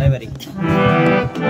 library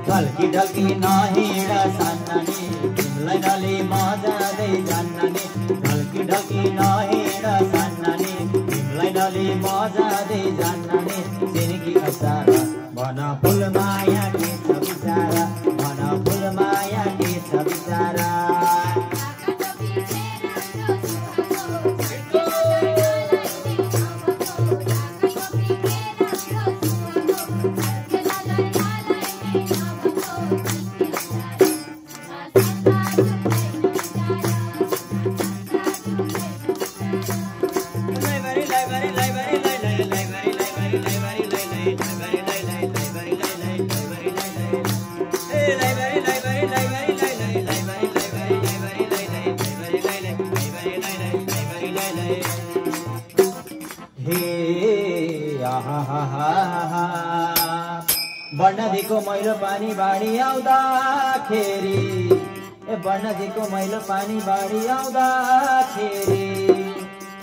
ढल्की ढल्की नहिँड सान्नानी तिमीलाई नली मजाले जान्नानी ढल्की ढल्की नहिँड सान्नानी तिमीलाई नली मजाले जान्नानी तिनकी असार भन फुल माया के छ बिचारा भन फुल माया के छ बिचारा बन्नदीको मैलो पानी बाढी आउँदाखेरि बन्नदीको मैलो पानी बाढी आउँदाखेरि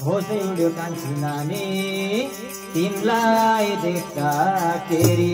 होसै उड्यो कान्छी नानी तिमीलाई देख्दाखेरि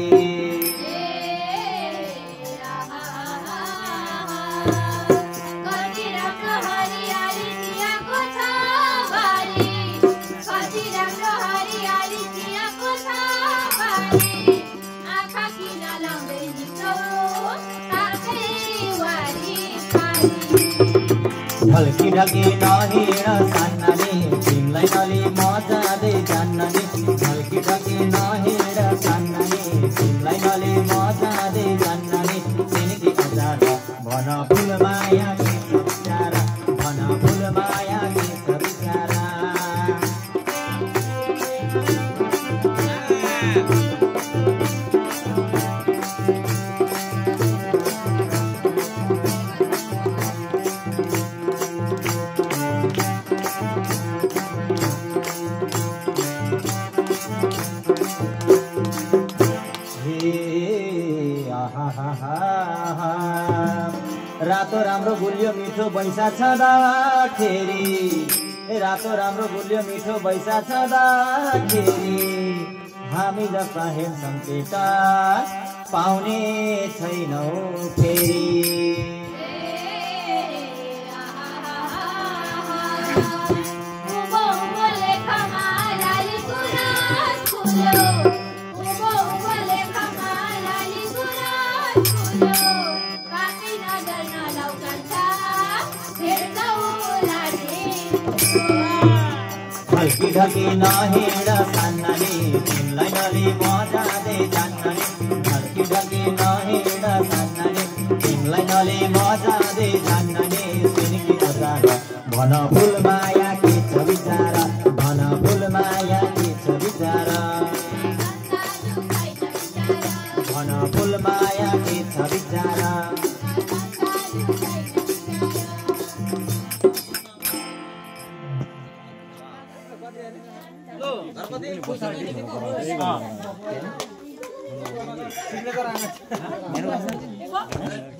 ढल्की ढल्की नहिँड सान्नानी तिमीलाई नली मजाले जान्नानी ढल्की ढल्की नहिँड सान्नानी तिमीलाई नली मजाले जान्नानी तिनकी अचार भन फुल माया के छ बिचारा भन फुल माया के छ बिचारा रातो राम्रो गुलियो मिठो बैसा छँदाखेरि रातो राम्रो गुलियो मिठो बैसा छँदाखेरि हामी जस्ता हेर्छौँ केटा पाउने छैनौ फेरि ढल्की ढल्की नहिँड सान्नानी तिमीलाई नली मजाले जान्नानी ढल्की ढल्की नहिँड सान्नानी तिमीलाई नली मजाले जान्नानी तिनकी अचार भन फुल माया के छ बिचारा भन फुल माया के छ बिचारा भन फुल माया के छ बिचारा गणपति